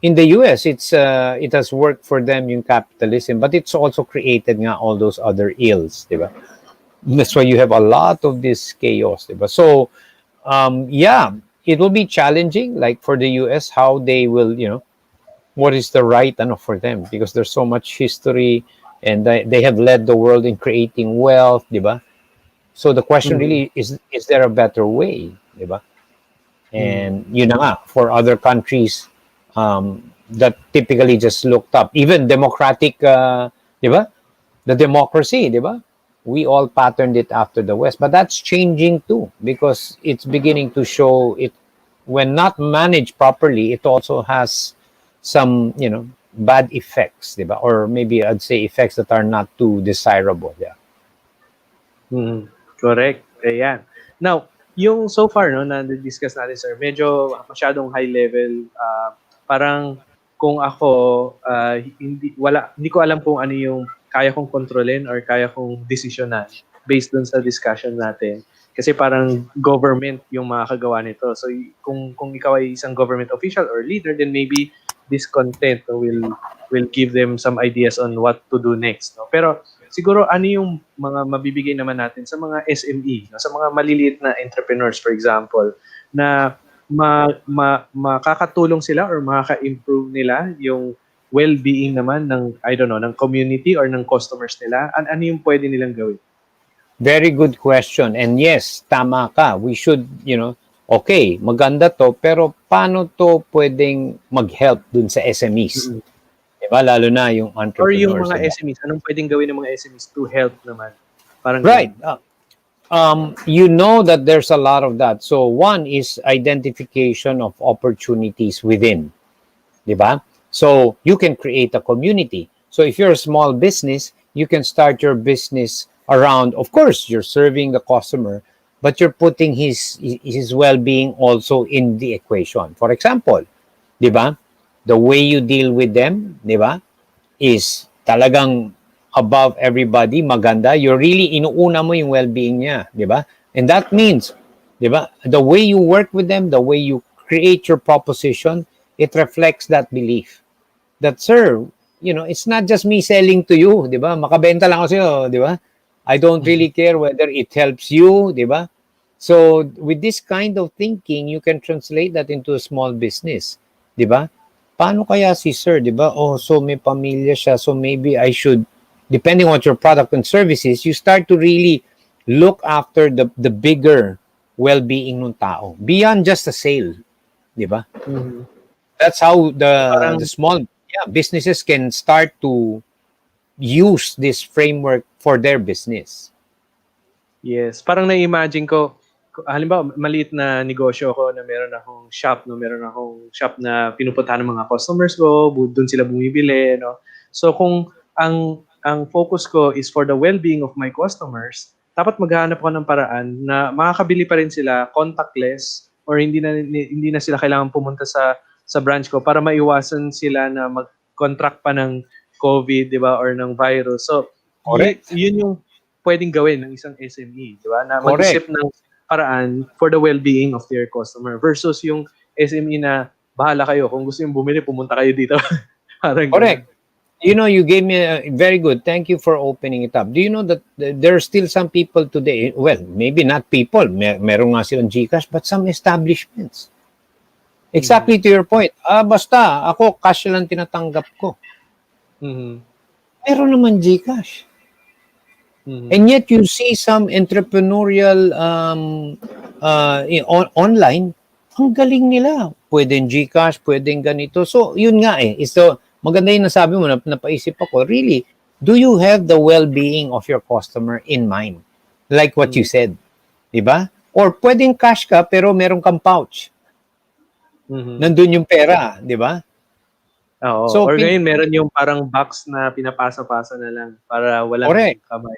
in the US, it has worked for them yung capitalism, but it's also created nga all those other ills, di ba? That's why you have a lot of this chaos, di ba? So, yeah, it will be challenging, like for the US, how they will, what is the right for them, because there's so much history, and they have led the world in creating wealth, di ba? So the question really is there a better way, di ba? And yun na nga, for other countries, that typically just looked up. Even democratic, di ba? The democracy, di ba? We all patterned it after the West. But that's changing too, because it's beginning to show it, when not managed properly, it also has some, bad effects, di ba? Or maybe I'd say effects that are not too desirable. Yeah. Correct. Ayan. Now, yung so far na discuss natin, sir, medyo masyadong high level. Parang kung ako hindi ko alam kung ano yung kaya kong kontrolin or kaya kong desisyonan based dun sa discussion natin. Kasi parang government yung makakagawa nito. So kung ikaw ay isang government official or leader, then maybe this content will give them some ideas on what to do next. No? Pero siguro ano yung mga mabibigay naman natin sa mga SME, no? Sa mga maliliit na entrepreneurs, for example, na makakatulong sila or makaka-improve nila yung well-being naman ng, I don't know, ng community or ng customers nila. Ano yung pwede nilang gawin? Very good question. And yes, tama ka. We should, okay, maganda to, pero paano to pwedeng mag-help dun sa SMEs? Diba? Lalo na yung entrepreneurs. Or yung mga SMEs, anong pwedeng gawin ng mga SMEs to help naman? Parang right. You know that there's a lot of that. So one is identification of opportunities within. Diba? So you can create a community. So if you're a small business, you can start your business around, of course, you're serving the customer, but you're putting his well-being also in the equation. For example, diba? The way you deal with them, diba, is talagang above everybody, maganda. You're really inuuna mo yung well-being niya, diba? And that means, diba, the way you work with them, the way you create your proposition, it reflects that belief. That, sir, it's not just me selling to you, diba? Makabenta lang ako sa'yo, diba? I don't really care whether it helps you, diba? So, with this kind of thinking, you can translate that into a small business, diba? Paano kaya si sir, diba? Oh, so may pamilya siya, so maybe I should, depending on your product and services, you start to really look after the bigger well-being ng tao beyond just a sale, di ba? Mhm. That's how Parang the small businesses can start to use this framework for their business. yes, parang na-imagine ko, halimbawa maliit na negosyo ako na meron akong shop, no, meron akong shop na pinupuntahan ng mga customers ko, doon sila bumibili, no. So kung ang focus ko is for the well-being of my customers, dapat maghahanap ako ng paraan na makakabili pa rin sila contactless or hindi na sila kailangan pumunta sa branch ko para maiwasan sila na mag-contract pa ng COVID, 'di ba, or ng virus. So, Correct. yun yung pwedeng gawin ng isang SME, di ba? Na mag-isip Correct. ng paraan for the well-being of their customer versus yung SME na bahala kayo. Kung gusto yung bumili, pumunta kayo dito. Parang ganun. Correct. You know, you gave me a very good. Thank you for opening it up. Do you know that there are still some people today, well, maybe not people, meron nga silang GCash, but some establishments. Exactly to your point. Basta, ako, cash lang tinatanggap ko. Mhm. Meron naman GCash. Mhm. And yet you see some entrepreneurial online, ang galing nila. Pwedeng GCash, pwedeng ganito. So, yun nga eh. So, maganda yung nasabi mo, napaisip ako, really, do you have the well-being of your customer in mind? Like what you Mhm. said. Diba? Or pwedeng cash ka, pero meron kang pouch. Mhm. Nandun yung pera. Diba? Oo. So, Or ngayon, meron yung parang box na pinapasa-pasa na lang para walang correct. kamay.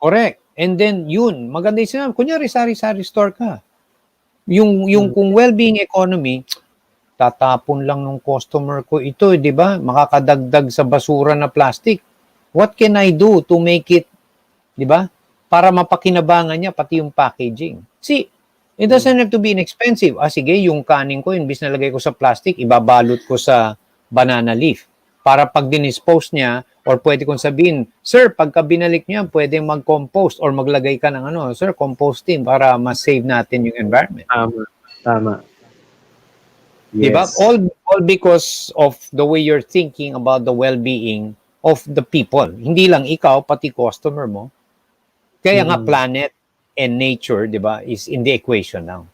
Correct. And then, yun, maganda yung sinabi. Kunyari, sari-sari store ka. Yung Mhm. kung well-being economy, tatapon lang ng customer ko ito, di ba? Makakadagdag sa basura na plastic. What can I do to make it, di ba? Para mapakinabangan niya pati yung packaging. See, it doesn't have to be inexpensive. Sige, yung kanin ko, imbis na lagay ko sa plastic, ibabalot ko sa banana leaf. Para pag dinispose niya, or pwede kong sabihin, sir, pagka binalik niya, pwede mag-compost or maglagay ka ng sir, composting para ma-save natin yung environment. Tama. Tama. Diba? Yes. All because of the way you're thinking about the well-being of the people. Hindi lang ikaw, pati customer mo. Kaya nga Mhm. planet and nature, di ba, is in the equation now.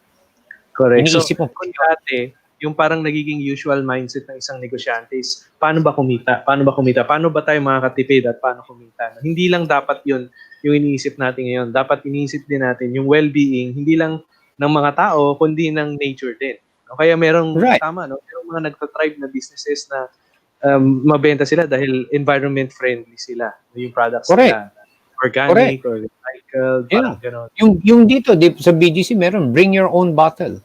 Correct. So, Iniisip mo, kung dati, yung parang nagiging usual mindset ng isang negosyante is, paano ba kumita? Paano ba kumita? Paano ba tayo makakatipid at paano kumita? Hindi lang dapat yun yung iniisip natin ngayon. Dapat iniisip din natin yung well-being, hindi lang ng mga tao, kundi ng nature din. No? Kaya merong, right, tama, no? Merong mga nagtatribe na businesses na mabenta sila dahil environment friendly sila. Yung products correct, nila. correct. Organic or recycled, parang Yeah. gano'n. Yung dito, sa BGC, meron, bring your own bottle.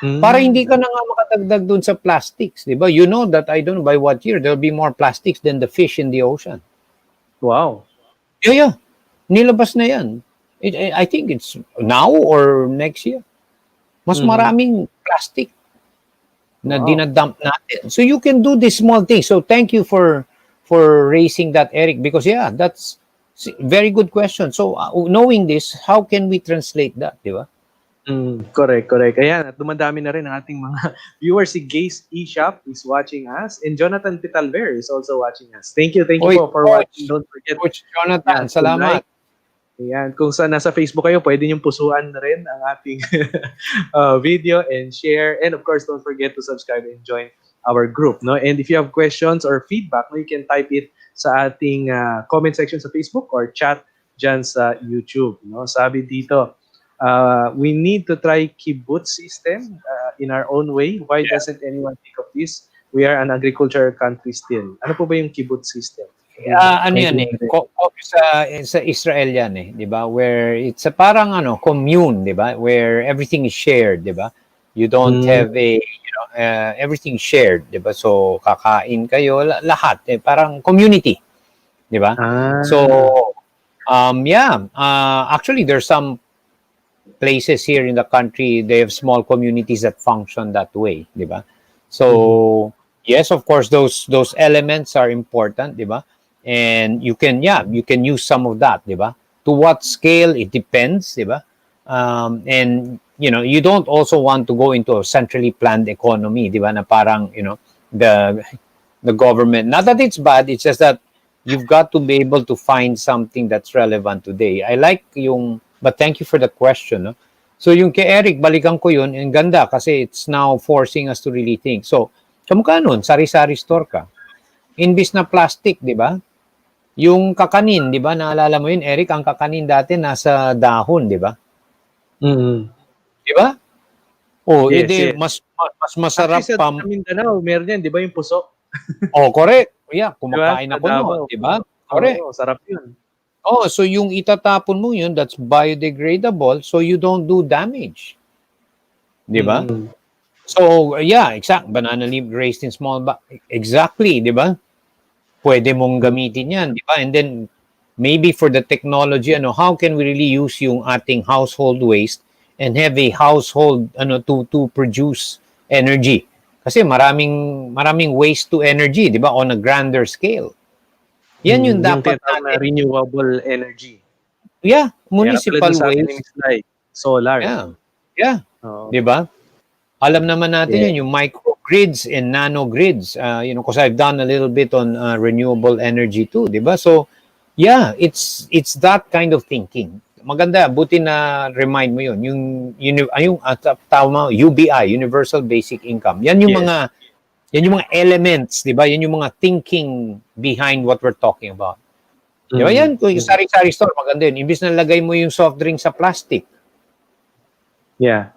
Para hindi ka na nga makadagdag dun sa plastics, di ba? You know that, I don't know by what year, there'll be more plastics than the fish in the ocean. Wow. Yeah. Nilabas na yan. I think it's now or next year. Mas maraming plastic na Wow. dinadump natin. So you can do this small thing. So thank you for raising that, Eric, because that's very good question. So knowing this, how can we translate that, di ba? Correct. Ayan, at dumadami na rin ang ating mga viewers. Si Gaze eShop is watching us and Jonathan Pitalver is also watching us. Thank you Oy, po for watching. Don't forget Coach Jonathan, to like. salamat. Ayan, kung sa nasa Facebook kayo, pwede niyong pusuan na rin ang ating video and share. And of course, don't forget to subscribe and join our group. No? And if you have questions or feedback, you can type it sa ating comment section sa Facebook or chat dyan sa YouTube. No? Sabi dito, we need to try kibbutz system in our own way. Why doesn't anyone think of this? We are an agricultural country still. Ano po ba yung kibbutz system? Ano yan sa Israel yan di ba? Where it's a parang commune, di ba? Where everything is shared, di ba? You don't have everything shared, di ba? So kakain kayo lahat, parang community, di ba? So actually there's some places here in the country, they have small communities that function that way, di ba? So yes, of course those elements are important, di ba? And you can use some of that, di ba? To what scale it depends, di ba? And you don't also want to go into a centrally planned economy, di ba? Na parang the government, not that it's bad, it's just that you've got to be able to find something that's relevant today. I like but thank you for the question. No? So yung kay Eric, balikan ko yun, ang ganda kasi it's now forcing us to really think. So, kamukha nun, sari-sari store ka. Imbis na plastic, di ba? Yung kakanin, di ba? Naalala mo yun, Eric, ang kakanin dati nasa dahon, di ba? Mm. Di ba? Oh, Yes, edi yes. mas Actually, masarap sa pa. Mindanao, meron yan, di ba yung puso? Oh, correct. Yeah, Di ba? kumakain Sa ako noon, Davao, di ba? puso. Correct. Oo, sarap yun. Oh, so yung itatapon mo yun, that's biodegradable, so you don't do damage. Di ba? Mm. So, yeah, banana leaf raised in small exactly, di ba? Pwede mong gamitin yan, di ba? And then, maybe for the technology, how can we really use yung ating household waste and have a household, to produce energy? Kasi maraming waste to energy, di ba? On a grander scale. Yan yung Yung dapat tinatawag na natin. renewable energy. Yeah, Kaya pala municipal dun sabi ni waste. Miss Lai, solar. Yeah. Yeah. Oo. 'Di ba? Alam naman natin Yeah. yun, yung microgrids and nanogrids. Because I've done a little bit on renewable energy too, 'di ba? So, yeah, it's that kind of thinking. Maganda, buti na remind mo yun. Yung tama, UBI, Universal Basic Income. Yan yung Yes. mga elements, 'di ba? Yan yung mga thinking behind what we're talking about. Di ba yan? Kung yung sari-sari store, maganda yun. Imbis na lagay mo yung soft drink sa plastic. Yeah.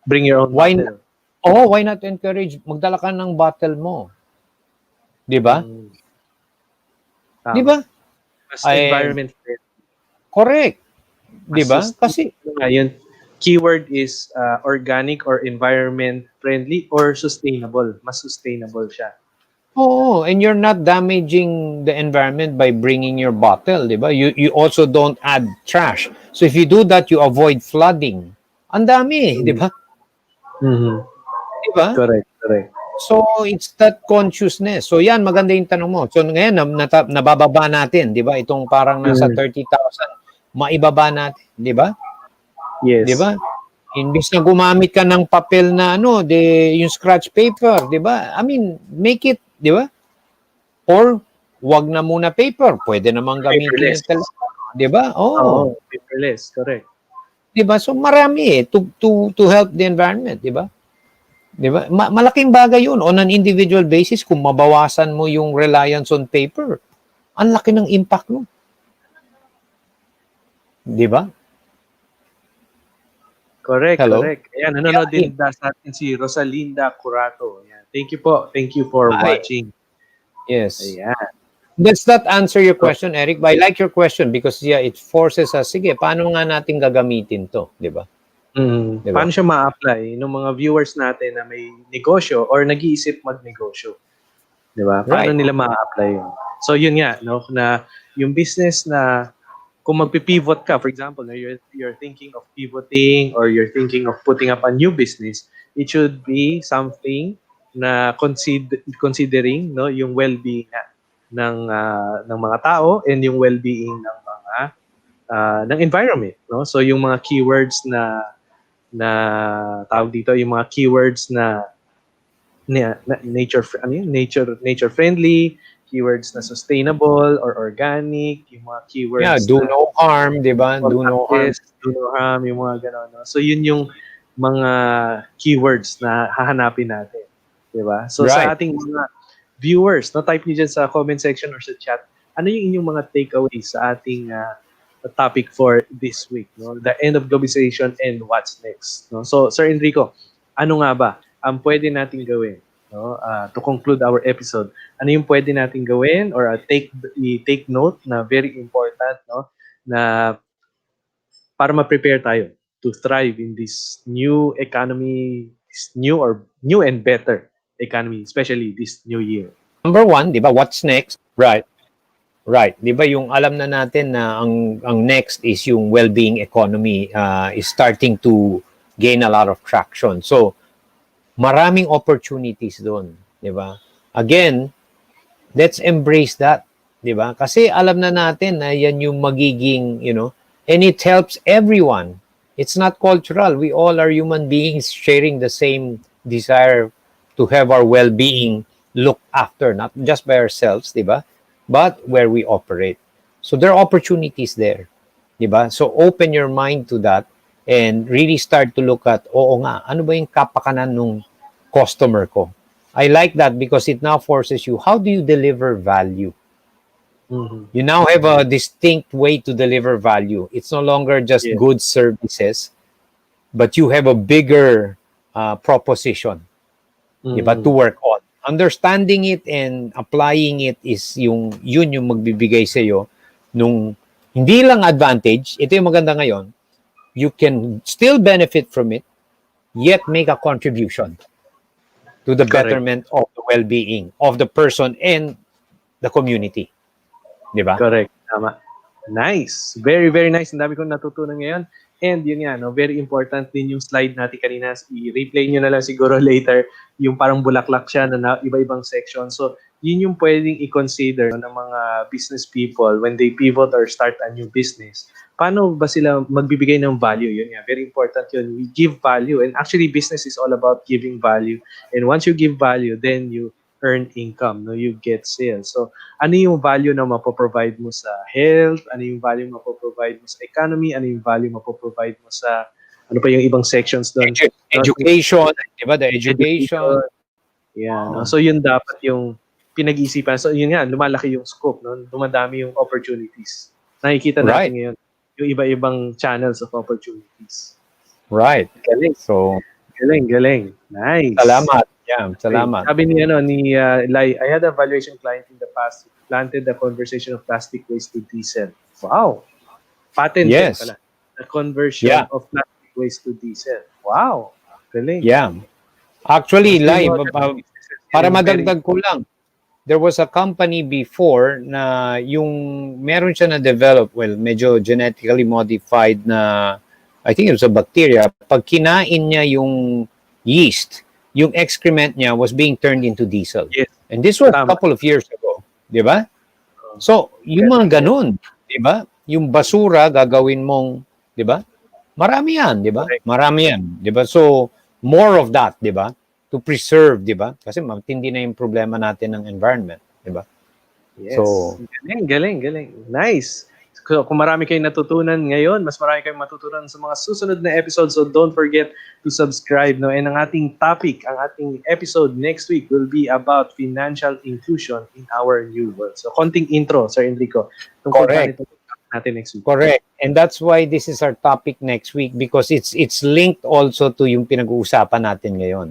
Bring your own bottle. Why not encourage? Magdala ka ng bottle mo. Di ba? Di ba? Mas environment friendly. Correct. Di ba? Kasi, ngayon, keyword is organic or environment friendly or sustainable. Mas sustainable siya. Oo, and you're not damaging the environment by bringing your bottle, di ba? You also don't add trash. So if you do that, you avoid flooding. Ang dami, di ba? Mm-hmm. Di ba? Correct. So it's that consciousness. So yan, maganda yung tanong mo. So ngayon, nabababa natin, di ba? Itong parang nasa 30,000, maibaba natin, di ba? Yes. Di ba? Imbis na gumamit ka ng papel na yung scratch paper, di ba? I mean, make it, di ba? Or, wag na muna paper. Pwede namang gamitin yung telepono, di ba? Oo, paperless, correct. Di ba? So, marami to help the environment, di ba? Di ba? Malaking bagay yun. On an individual basis, kung mabawasan mo yung reliance on paper, ang laki ng impact mo. Di ba? Correct, Hello? correct. Ayan, nanonood din sa atin si Rosalinda Curato. Ayan. Thank you po. Thank you for watching. Yes. Ayan. Does that answer your question, Eric? But I like your question because it forces us, sige, paano nga natin gagamitin to, di ba? Diba? Paano siya ma-apply ng mga viewers natin na may negosyo or nag-iisip magnegosyo? Di ba? Paano nila ma-apply yun? So yun nga, na yung business na kung magpipivot ka, for example, you're thinking of pivoting or you're thinking of putting up a new business, it should be something na considering yung well-being ng mga tao and yung well-being ng mga ng environment, So yung mga keywords na tawag dito, yung mga keywords na nature friendly, keywords na sustainable or organic, yung mga keywords do no harm, di ba? Do no harm. Do no harm, yung mga gano'n. No? So yun yung mga keywords na hahanapin natin. Di ba? So sa ating mga viewers, type niyo dyan sa comment section or sa chat, ano yung inyong mga takeaways sa ating topic for this week? The end of globalization and what's next? So Sir Enrico, ano nga ba ang pwede nating gawin to conclude our episode? Ano yung pwede nating gawin or take note na very important na para ma-prepare tayo to thrive in this new economy, this new and better economy, especially this new year? Number one, di ba, what's next? Right. Di ba yung alam na natin na ang next is yung well-being economy is starting to gain a lot of traction. So, maraming opportunities doon, di ba? Again, let's embrace that, di ba? Kasi alam na natin na yan yung magiging, and it helps everyone. It's not cultural. We all are human beings sharing the same desire to have our well-being looked after, not just by ourselves, di ba? but where we operate. So there are opportunities there. Diba? So open your mind to that and really start to look at, oo nga, ano ba yung kapakanan ng customer ko? I like that because it now forces you, how do you deliver value? Mhm. You now have a distinct way to deliver value. It's no longer just Yes. goods services, but you have a bigger proposition, di ba, to Mm. work on. Understanding it and applying it is yun yung magbibigay sa iyo nung hindi lang advantage. Ito yung maganda ngayon. You can still benefit from it, yet make a contribution to the Correct. betterment of the well-being of the person and the community. Di ba? Correct. Tama. Nice. Very, very nice. Ang dami kong natutunan ngayon. And yun nga, no, very important din yung slide natin kanina. I-replay nyo na lang siguro later. Yung parang bulaklak siya na iba-ibang section. So, yun yung pwedeng i-consider ng mga business people when they pivot or start a new business. Paano ba sila magbibigay ng value? Yun nga, very important yun. We give value. And actually, business is all about giving value. And once you give value, then you earn income, no? You get sales. So, ano yung value na mapoprovide mo sa health, ano yung value mapoprovide mo sa economy, ano yung value mapoprovide mo sa, ano pa yung ibang sections doon? No? Education, di ba? The education. Yeah, no? So yun dapat yung pinag-isipan. So yun nga, lumalaki yung scope, no? Dumadami yung opportunities. Nakikita Right. natin ngayon yung iba-ibang channels of opportunities. Right. Galing, So, galing. Nice. salamat. Yeah, salamat. Sabi ni Lai, I had a valuation client in the past who planted the conversation of plastic waste to diesel. Wow. Patent Yes. pala. The conversion Yeah. of plastic waste to diesel. Wow. Galing. Yeah. Actually, So, yung live, mga ganung businesses, para yun yung very- madagdag ko lang, there was a company before na yung meron siya na develop, well, medyo genetically modified na, I think it was a bacteria. Pag kinain niya yung yeast, yung excrement niya was being turned into diesel. Yes. And this was a Tama. couple of years ago. Di ba? So, yung mga ganun, di ba? Yung basura, gagawin mong, di ba? Marami yan, di ba? Correct. Marami yan, di ba? So, more of that, di ba? To preserve, di ba? Kasi matindi na yung problema natin ng environment, di ba? Yes. So, galing. Nice. So, kung marami kayong natutunan ngayon, mas marami kayong matutunan sa mga susunod na episodes. So don't forget to subscribe. No? And ang ating topic, ang ating episode next week will be about financial inclusion in our new world. So konting intro, Sir Enrico. Correct. Natin next week. Correct. And that's why this is our topic next week because it's linked also to yung pinag-uusapan natin ngayon.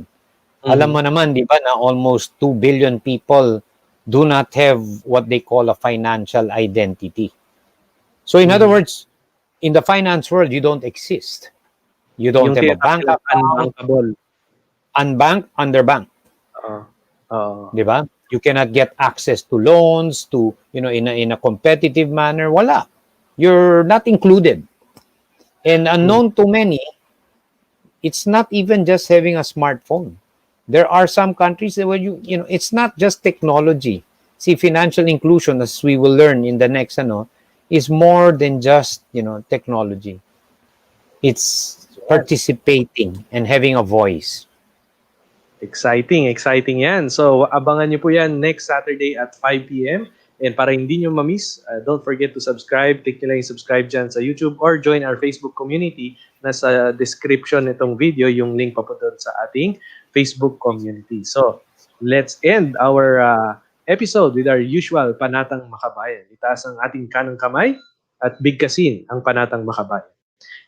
Alam mo naman, di ba, na almost 2 billion people do not have what they call a financial identity. So in other words, in the finance world, you don't exist. You don't have a bank account, unbanked, underbanked. Di ba? You cannot get access to loans, to, you know, in a competitive manner. Wala. You're not included. And unknown to many, it's not even just having a smartphone. There are some countries where you know, it's not just technology. See, financial inclusion, as we will learn in the next, is more than just, you know, technology. It's participating and having a voice. Exciting yan. So, abangan nyo po yan next Saturday at 5 p.m. And para hindi nyo ma-miss, don't forget to subscribe. Click nyo lang yung subscribe dyan sa YouTube or join our Facebook community. Nasa description nitong video, yung link pa po doon sa ating Facebook community. So, let's end our episode with our usual Panatang Makabayan. Itaas ang ating kanang kamay at bigkasin ang Panatang Makabayan.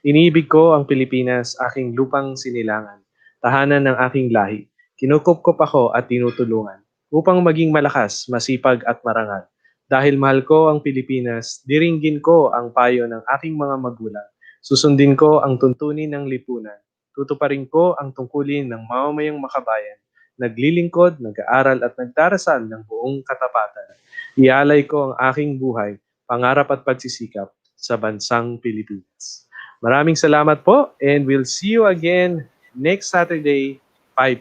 Iniibig ko ang Pilipinas, aking lupang sinilangan, tahanan ng aking lahi. Kinukupkop ako at tinutulungan upang maging malakas, masipag at marangal. Dahil mahal ko ang Pilipinas, diringgin ko ang payo ng aking mga magulang. Susundin ko ang tuntunin ng lipunan. Tutuparin ko ang tungkulin ng mamamayang makabayan. Naglilingkod, nag-aaral at nagdarasal ng buong katapatan. Ialay ko ang aking buhay, pangarap at pagsisikap sa bansang Pilipinas. Maraming salamat po and we'll see you again next Saturday